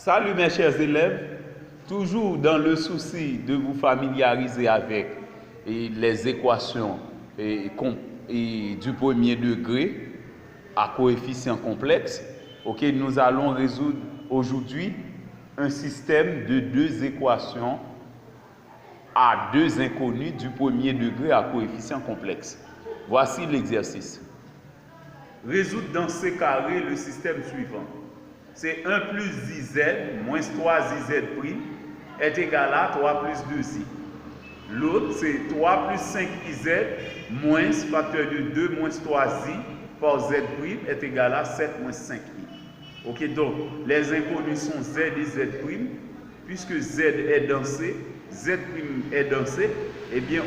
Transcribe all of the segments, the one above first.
Salut mes chers élèves, toujours dans le souci de vous familiariser avec les équations du premier degré à coefficient complexe, nous allons résoudre aujourd'hui un système de deux équations à deux inconnus du premier degré à coefficient complexe. Voici l'exercice. Résoudre dans C carré le système suivant. C'est 1 plus IZ moins 3IZ' est égal à 3 plus 2I. L'autre, c'est 3 plus 5IZ moins facteur de 2 moins 3I par Z' est égal à 7 moins 5I. Donc les inconnus sont Z et Z'. Puisque Z est dans C, Z' est dans C, eh bien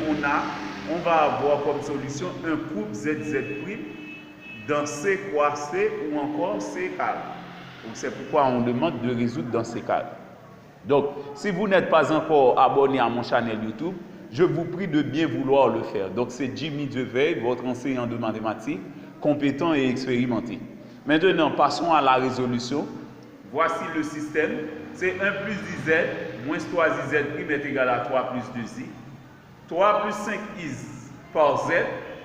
on va avoir comme solution un couple ZZ' dans C croix C ou encore C carré. Donc c'est pourquoi on demande de résoudre dans ces cas. Donc, si vous n'êtes pas encore abonné à mon channel YouTube, je vous prie de bien vouloir le faire. Donc, c'est Jimmy Deveil, votre enseignant de mathématiques, compétent et expérimenté. Maintenant, passons à la résolution. Voici le système. C'est 1 plus IZ moins 3IZ' est égal à 3 plus 2I. 3 plus 5I par Z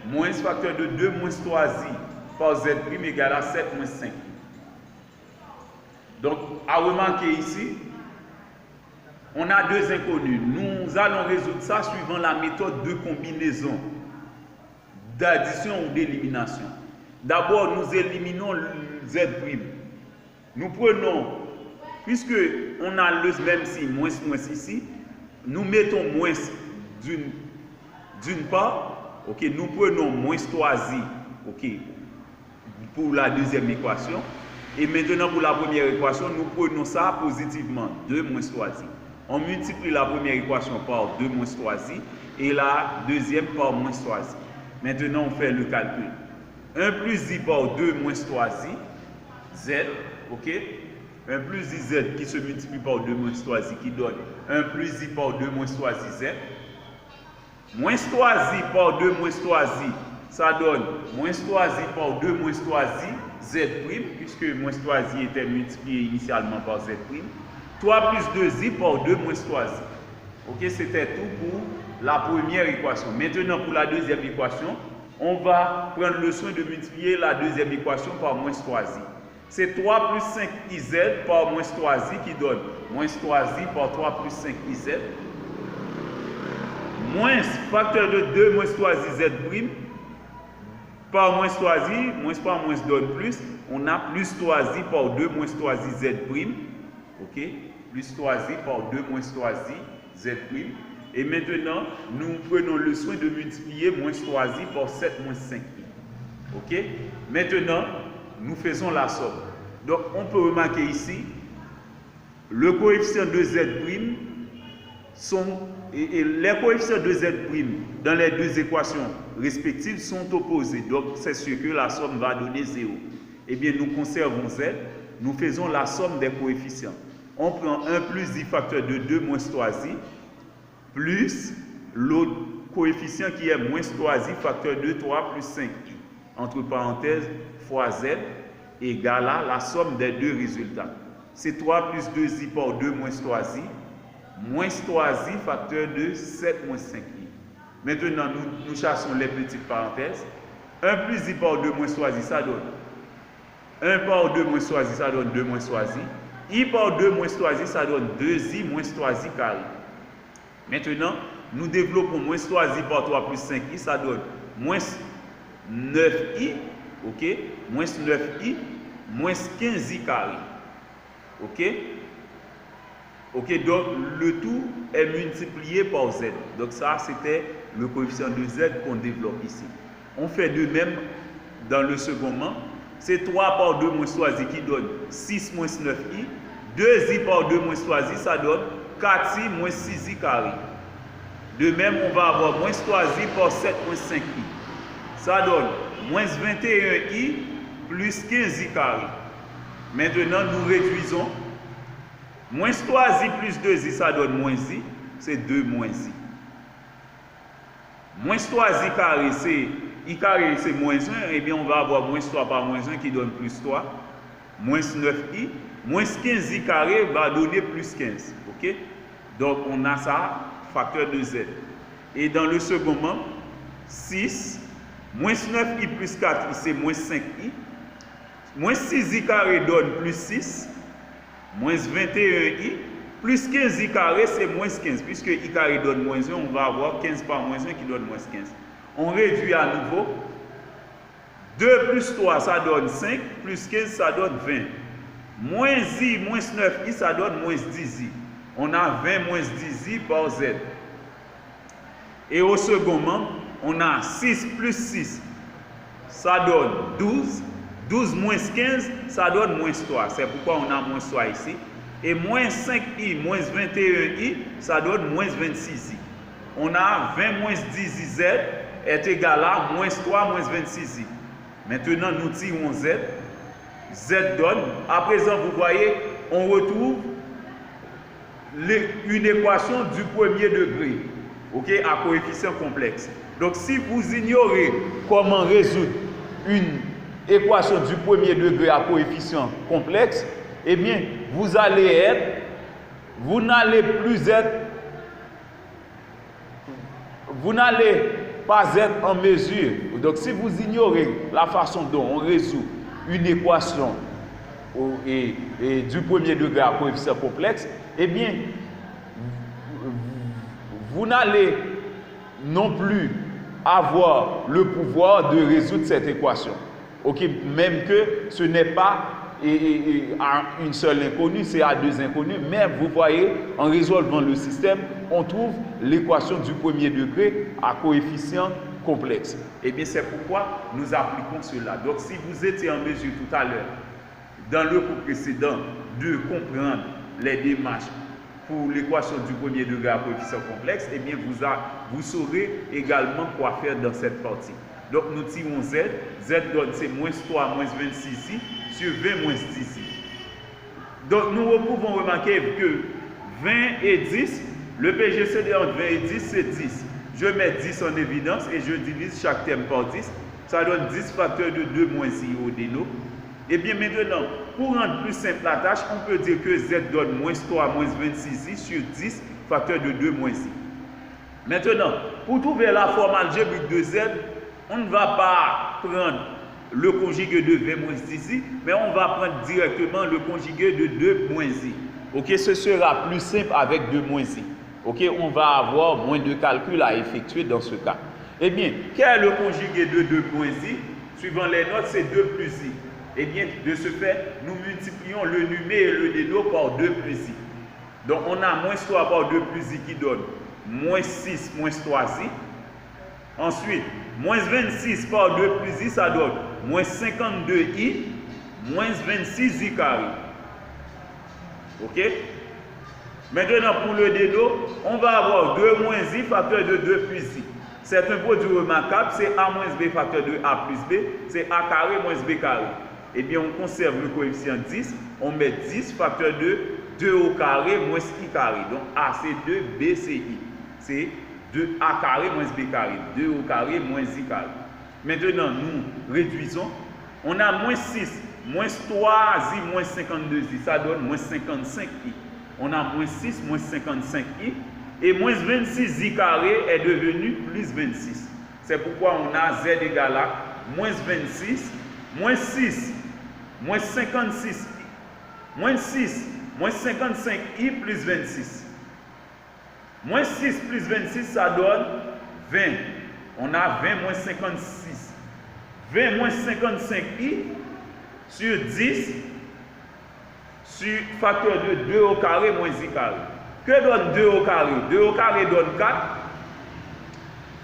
moins facteur de 2 moins 3I par Z' égal à 7 moins 5I. Donc, à remarquer ici, on a deux inconnus. Nous allons résoudre ça suivant la méthode de combinaison, d'addition ou d'élimination. D'abord, nous éliminons Z'. Nous prenons, puisque on a le même signe, moins ici, nous mettons moins d'une part, nous prenons moins 3i, pour la deuxième équation. Et maintenant, pour la première équation, nous prenons ça positivement, 2 moins 3i. On multiplie la première équation par 2 moins 3i et la deuxième par moins 3i. Maintenant, on fait le calcul. 1 plus i par 2 moins 3i, z, 1 plus iz qui se multiplie par 2 moins 3i qui donne 1 plus i par 2 moins 3i, z. Moins 3i par 2 moins 3i, ça donne moins 3i par 2 moins 3i, Z', puisque moins 3i était multiplié initialement par Z'. 3 plus 2i par 2 moins 3i. C'était tout pour la première équation. Maintenant, pour la deuxième équation, on va prendre le soin de multiplier la deuxième équation par moins 3i. C'est 3 plus 5iz par moins 3i qui donne moins 3i par 3 plus 5iz. Moins facteur de 2 moins 3iz' par moins 3i, moins par moins donne plus, on a plus 3i par 2 moins 3i z', plus 3i par 2 moins 3i z', et maintenant, nous prenons le soin de multiplier moins 3i par 7 moins 5i, Maintenant, nous faisons la somme. Donc, on peut remarquer ici, le coefficient de z' les coefficients de z' dans les deux équations respectives sont opposés. Donc, c'est sûr que la somme va donner 0. Eh bien, nous conservons z, nous faisons la somme des coefficients. On prend 1 plus i facteur de 2 moins 3i plus l'autre coefficient qui est moins 3i facteur de 3 plus 5i. Entre parenthèses, fois z égale à la somme des deux résultats. C'est 3 plus 2i par 2 moins 3i. Moins 3i facteur de 7 moins 5i. Maintenant, nous chassons les petites parenthèses. 1 plus i par 2 moins 3i, ça donne 1 par 2 moins 3i, ça donne 2 moins 3i. I par 2 moins 3i, ça donne 2i moins 3i carré. Maintenant, nous développons moins 3i par 3 plus 5i, ça donne moins 9i, moins 9i, moins 15i carré. Donc le tout est multiplié par z. Donc ça, c'était le coefficient de z qu'on développe ici. On fait de même dans le secondement. C'est 3 par 2 moins 3i qui donne 6 moins 9i. 2i par 2 moins 3i, ça donne 4i moins 6i carré. De même, on va avoir moins 3i par 7 moins 5i. Ça donne moins 21i plus 15i carré. Maintenant, nous réduisons. Moins 3i plus 2i, ça donne moins i, c'est 2 moins i. Moins 3i carré, c'est i carré, c'est moins 1, et bien on va avoir moins 3 par moins 1 qui donne plus 3. Moins 9i, moins 15i carré va donner plus 15. Ok? Donc on a ça, facteur de z. Et dans le second membre, 6, moins 9i plus 4i, c'est moins 5i. Moins 6i carré donne plus 6, moins 21i, plus 15i carré, c'est moins 15. Puisque i carré donne moins 1, on va avoir 15 par moins 1 qui donne moins 15. On réduit à nouveau. 2 plus 3, ça donne 5, plus 15, ça donne 20. Moins i, moins 9i, ça donne moins 10i. On a 20 moins 10i par z. Et au second membre, on a 6 plus 6, ça donne 12. 12 moins 15, ça donne moins 3. C'est pourquoi on a moins 3 ici. Et moins 5i, moins 21i, ça donne moins 26i. On a 20 moins 10i z est égal à moins 3 moins 26i. Maintenant, nous tirons z. Z donne. À présent, vous voyez, on retrouve une équation du premier degré, ok, à coefficient complexe. Donc, si vous ignorez comment résoudre une équation du premier degré à coefficient complexe, eh bien, vous n'allez pas être en mesure. Donc, si vous ignorez la façon dont on résout une équation du premier degré à coefficient complexe, eh bien, vous n'allez non plus avoir le pouvoir de résoudre cette équation. Ok, même que ce n'est pas à une seule inconnue, c'est à deux inconnues, mais vous voyez, en résolvant le système, on trouve l'équation du premier degré à coefficient complexe. Et bien, c'est pourquoi nous appliquons cela. Donc, si vous étiez en mesure tout à l'heure, dans le cours précédent, de comprendre les démarches pour l'équation du premier degré à coefficient complexe, eh bien, vous saurez également quoi faire dans cette partie. Donc, nous tirons z. Z donne, c'est moins 3, moins 26 ici, sur 20, moins 10 ici. Donc, nous pouvons remarquer que 20 et 10, le PGCD entre 20 et 10, c'est 10. Je mets 10 en évidence et je divise chaque terme par 10. Ça donne 10 facteur de 2 moins i au déno. Et bien maintenant, pour rendre plus simple la tâche, on peut dire que z donne moins 3, moins 26 i sur 10 facteur de 2 moins i. Maintenant, pour trouver la forme algébrique de z, on ne va pas prendre le conjugué de 20 moins 10 i, mais on va prendre directement le conjugué de 2 moins i. Ok, ce sera plus simple avec 2 moins i. Ok, on va avoir moins de calculs à effectuer dans ce cas. Eh bien, quel est le conjugué de 2 moins i? Suivant les notes, c'est 2 plus i. Eh bien, de ce fait, nous multiplions le numé et le déno par 2 plus i. Donc, on a moins 3 par 2 plus i qui donne moins 6 moins 3i. Ensuite, moins 26 par 2 plus i, ça donne moins 52i, moins 26i carré. Ok? Maintenant, pour le déno, on va avoir 2 moins i facteur de 2 plus i. C'est un produit remarquable, c'est a moins b facteur de a plus b, c'est a carré moins b carré. Eh bien, on conserve le coefficient 10, on met 10 facteur de 2 au carré moins i carré. Donc, a c'est 2, b c'est i. C'est 2a carré moins b carré, 2 au carré moins i carré. Maintenant, nous réduisons. On a moins 6, moins 3i, moins 52i, ça donne moins 55i. On a moins 6, moins 55i. Et moins 26i carré est devenu plus 26. C'est pourquoi on a z égale à moins 26, moins 6, moins 56i, moins 6, moins 55i plus 26. Moins 6 plus 26, ça donne 20. On a 20 moins 56. 20 moins 55i sur 10 sur facteur de 2 au carré moins i carré. Que donne 2 au carré? 2 au carré donne 4.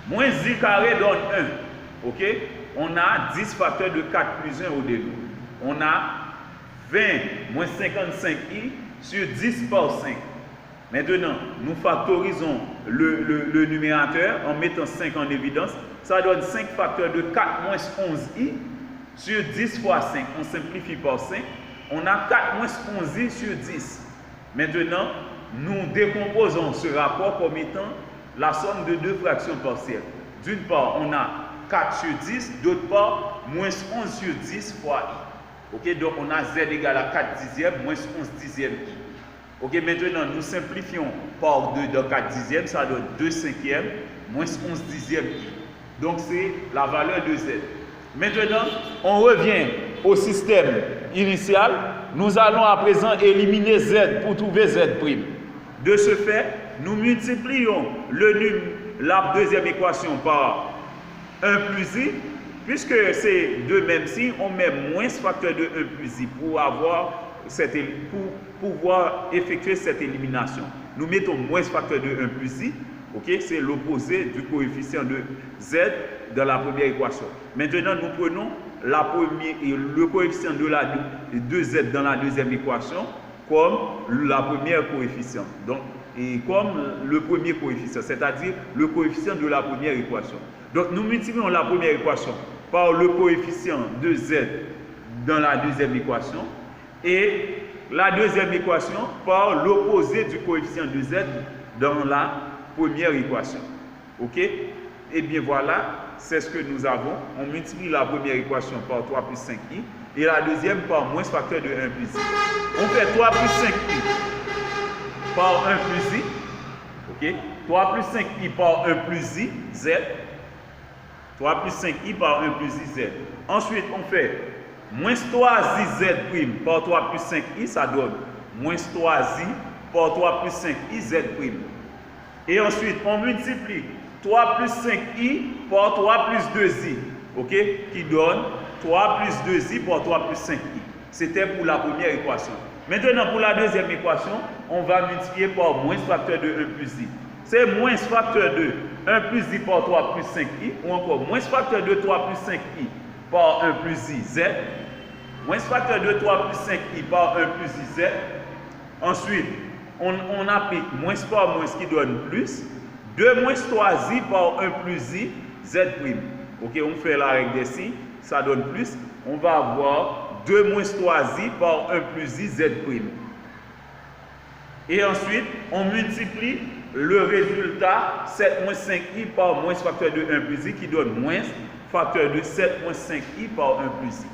Moins i carré donne 1. Ok? On a 10 facteurs de 4 plus 1 au déno. On a 20 moins 55i sur 10 par 5. Maintenant, nous factorisons le numérateur en mettant 5 en évidence. Ça donne 5 facteurs de 4 moins 11i sur 10 fois 5. On simplifie par 5. On a 4 moins 11i sur 10. Maintenant, nous décomposons ce rapport comme étant la somme de deux fractions partielles. D'une part, on a 4 sur 10, d'autre part, moins 11 sur 10 fois i. Ok, donc on a z égale à 4 dixièmes moins 11 dixièmes i. Ok, maintenant nous simplifions par 2 dans 4 dixièmes, ça donne 2 cinquièmes moins 11 dixièmes i. Donc c'est la valeur de z. Maintenant, on revient au système initial. Nous allons à présent éliminer z pour trouver z'. De ce fait, nous multiplions la deuxième équation par 1 plus i. Puisque c'est deux mêmes signes, on met moins facteur de 1 plus i pour pouvoir effectuer cette élimination. Nous mettons moins facteur de 1 plus i. Okay? C'est l'opposé du coefficient de z dans la première équation. Maintenant, nous prenons le coefficient de z dans la deuxième équation comme la première coefficient. Donc, et comme le premier coefficient, c'est-à-dire le coefficient de la première équation. Donc, nous multiplions la première équation par le coefficient de z dans la deuxième équation et la deuxième équation par l'opposé du coefficient de z dans la première équation. Ok? Et bien voilà, c'est ce que nous avons. On multiplie la première équation par 3 plus 5i et la deuxième par moins facteur de 1 plus i. On fait 3 plus 5i par 1 plus i. Ok? 3 plus 5i par 1 plus i, z. 3 plus 5i par 1 plus i, z. Ensuite, on fait moins 3i z' par 3 plus 5i, ça donne moins 3i par 3 plus 5i, z'. Et ensuite, on multiplie 3 plus 5i par 3 plus 2i, ok, qui donne 3 plus 2i par 3 plus 5i. C'était pour la première équation. Maintenant, pour la deuxième équation, on va multiplier par moins facteur de 1 plus i. C'est moins facteur de 1 plus i par 3 plus 5i, ou encore moins facteur de 3 plus 5i par 1 plus i, z. Moins facteur de 3 plus 5i par 1 plus i, z. Ensuite, on applique moins par moins qui donne plus. 2 moins 3i par 1 plus i, z'. Ok, on fait la règle des signes, ça donne plus. On va avoir 2 moins 3i par 1 plus i, z'. Et ensuite, on multiplie le résultat 7 moins 5i par moins facteur de 1 plus i qui donne moins facteur de 7 moins 5i par 1 plus i.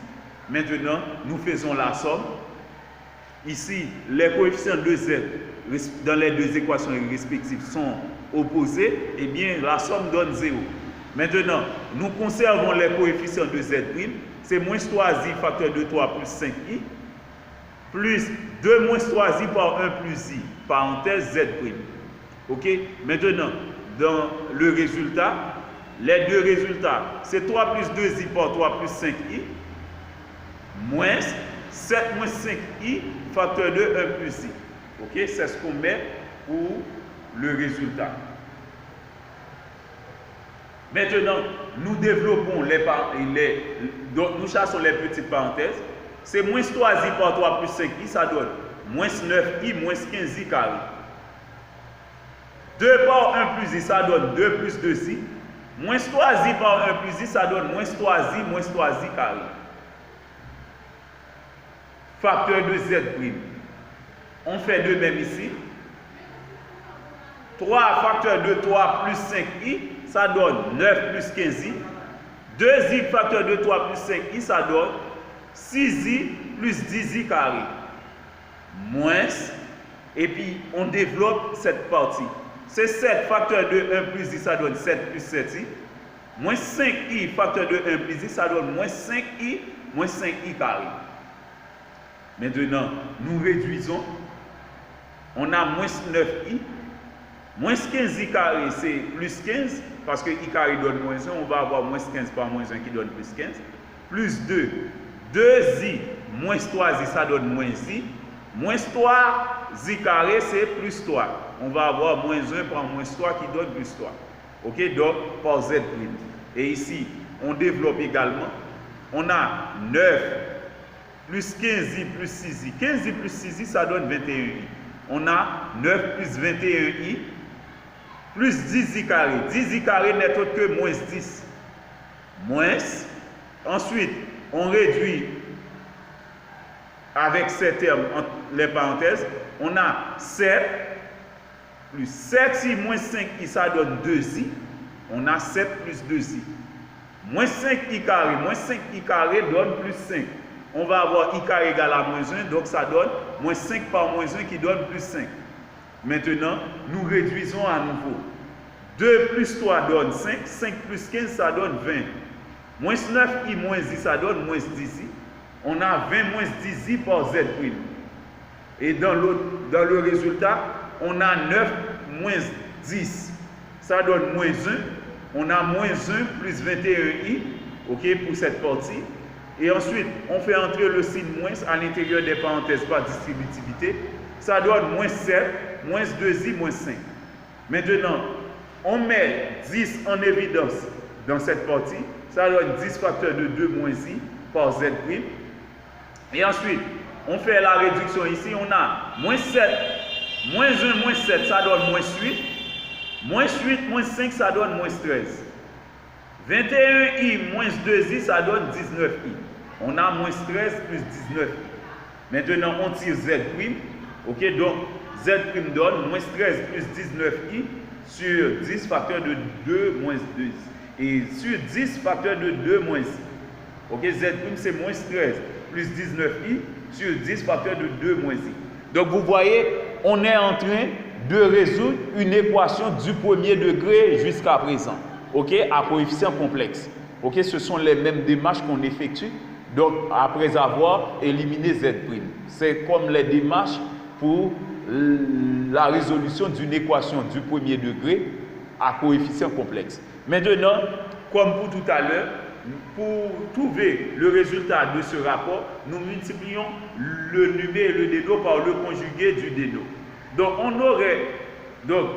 Maintenant, nous faisons la somme. Ici, les coefficients de z dans les deux équations respectives sont opposés. Eh bien, la somme donne 0. Maintenant, nous conservons les coefficients de z'. C'est moins 3i facteur de 3 plus 5i plus 2 moins 3i par 1 plus i, parenthèse z'. Ok? Maintenant, dans le résultat, les deux résultats, c'est 3 plus 2i par 3 plus 5i, moins 7 moins 5i, facteur de 1 plus i. Ok? C'est ce qu'on met pour le résultat. Maintenant, nous développons donc nous chassons les petites parenthèses. C'est moins 3i par 3 plus 5i, ça donne moins 9i moins 15i carré. 2 par 1 plus i, ça donne 2 plus 2i. Moins 3i par 1 plus i, ça donne moins 3i moins 3i carré. Facteur de z'. On fait de même ici. 3 facteur de 3 plus 5i, ça donne 9 plus 15i. 2i facteur de 3 plus 5i, ça donne 6i plus 10i carré. Moins, et puis on développe cette partie. C'est 7 facteur de 1 plus i, ça donne 7 plus 7i. Moins 5i facteur de 1 plus i, ça donne moins 5i moins 5i carré. Maintenant, nous réduisons. On a moins 9i. Moins 15i carré, c'est plus 15. Parce que i carré donne moins 1. On va avoir moins 15 par moins 1 qui donne plus 15. Plus 2. 2i moins 3i, ça donne moins i. Moins 3i carré, c'est plus 3. On va avoir moins 1 par moins 3 qui donne plus 3. Ok, donc par z'. Et ici, on développe également. On a 9 plus 15i plus 6i. 15i plus 6i, ça donne 21i. On a 9 plus 21i plus 10i carré. 10i carré n'est autre que moins 10. Moins. Ensuite, on réduit avec ces termes entre les parenthèses. On a 7 plus 7i moins 5i, ça donne 2i. On a 7 plus 2i. Moins 5i carré. Moins 5i carré donne plus 5. on va avoir I carré égale à moins 1, donc ça donne moins 5 par moins 1 qui donne plus 5. Maintenant, nous réduisons à nouveau. 2 plus 3 donne 5, 5 plus 15, ça donne 20. Moins 9i moins i, ça donne moins 10i. On a 20 moins 10i par z'. Et dans le résultat, on a 9 moins 10. Ça donne moins 1. On a moins 1 plus 21i, ok, pour cette partie. Et ensuite, on fait entrer le signe moins à l'intérieur des parenthèses par distributivité. Ça donne moins 7, moins 2i, moins 5. Maintenant, on met 10 en évidence dans cette partie. Ça donne 10 facteur de 2 moins i par z'. Et ensuite, on fait la réduction ici. On a moins 7, moins 1, moins 7, ça donne moins 8. Moins 8, moins 5, ça donne moins 13. 21i moins 2i, ça donne 19i. On a moins 13 plus 19i. Maintenant, on tire z'. Ok, donc z' donne moins 13 plus 19i sur 10 facteur de 2 moins 2. Et sur 10 facteur de 2 moins i. Ok, z' c'est moins 13 plus 19i sur 10 facteur de 2 moins i. Donc vous voyez, on est en train de résoudre une équation du premier degré jusqu'à présent. Ok, à coefficient complexe. Ok, ce sont les mêmes démarches qu'on effectue. Donc après avoir éliminé z'. C'est comme les démarches pour la résolution d'une équation du premier degré à coefficient complexe. Maintenant, comme pour tout à l'heure, pour trouver le résultat de ce rapport, nous multiplions le numé et le déno par le conjugué du déno. Donc on aurait, donc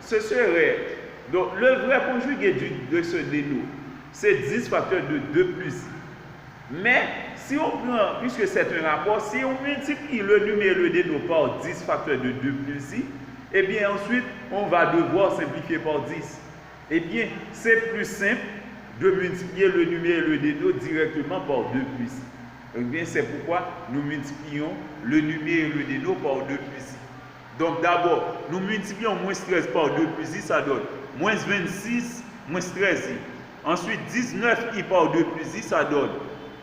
ce serait, donc le vrai conjugué de ce déno, c'est 10 facteur de 2 plus i. Mais si on prend, puisque c'est un rapport, si on multiplie le numé et le déno par 10 facteur de 2 plus i, et bien ensuite on va devoir simplifier par 10. Eh bien, c'est plus simple de multiplier le numé et le déno directement par 2 plus i. Eh bien, c'est pourquoi nous multiplions le numé et le déno par 2 plus i. Donc d'abord, nous multiplions moins 13 par 2 plus i, ça donne moins 26, moins 13i. Ensuite, 19i par 2 plus i, ça donne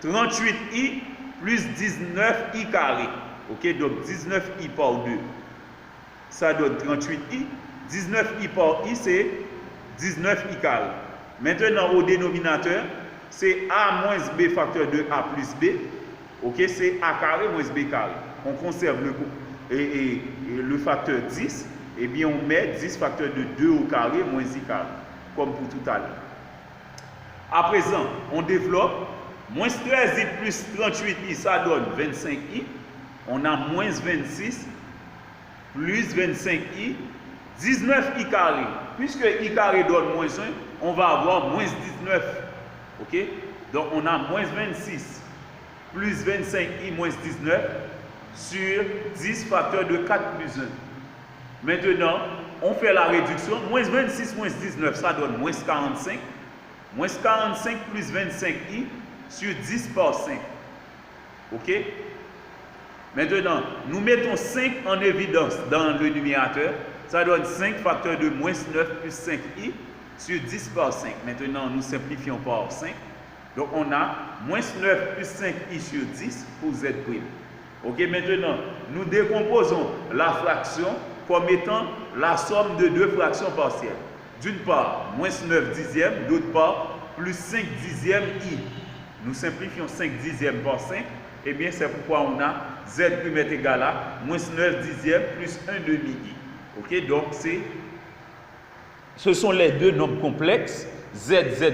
38i plus 19i carré. Ok, donc 19i par 2, ça donne 38i. 19i par i, c'est 19i carré. Maintenant, au dénominateur, c'est a moins b facteur de a plus b. Ok, c'est a carré moins b carré. On conserve le facteur 10. Et bien, on met 10 facteur de 2 au carré moins i carré, comme pour tout à l'heure. À présent, on développe. Moins 13i plus 38i, ça donne 25i. On a moins 26 plus 25i. 19i carré. Puisque i carré donne moins 1, on va avoir moins 19. Ok? Donc on a moins 26 plus 25i moins 19 sur 10 facteur de 4 plus 1. Maintenant, on fait la réduction. Moins 26 moins 19, ça donne moins 45. Moins 45 plus 25i sur 10 par 5. Ok? Maintenant, nous mettons 5 en évidence dans le numérateur. Ça donne 5 facteur de moins 9 plus 5i sur 10 par 5. Maintenant, nous simplifions par 5. Donc, on a moins 9 plus 5i sur 10 pour z'. Ok, maintenant, nous décomposons la fraction comme étant la somme de deux fractions partielles. D'une part, moins 9 dixièmes, d'autre part, plus 5 dixièmes i. Nous simplifions 5 dixièmes par 5. Eh bien, c'est pourquoi on a z' est égal à moins 9 dixièmes plus 1 demi-i. Ok, donc ce sont les deux nombres complexes, z, z',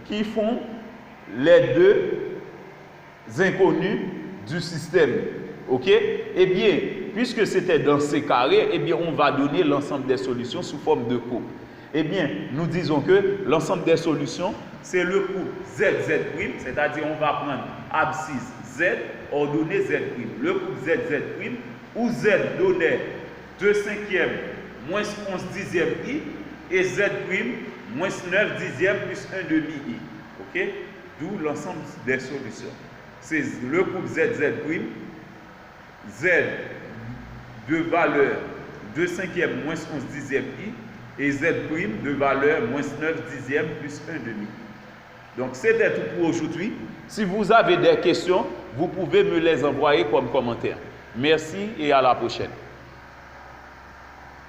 qui font les deux inconnus du système. Ok, eh bien, puisque c'était dans ces carrés, eh bien, on va donner l'ensemble des solutions sous forme de couple. Eh bien, nous disons que l'ensemble des solutions, c'est le couple z, z', c'est-à-dire on va prendre abscisse z, ordonnée z'. Le couple z, z', où z donnait 2 cinquièmes moins 11 dixièmes i, et z', moins 9 dixièmes plus 1 demi-i. Ok? D'où l'ensemble des solutions. C'est le couple z, z', z de valeur 2 cinquièmes moins 11 dixièmes i, et z' de valeur moins 9 dixièmes plus 1 demi. Donc c'était tout pour aujourd'hui. Si vous avez des questions, vous pouvez me les envoyer comme commentaires. Merci et à la prochaine.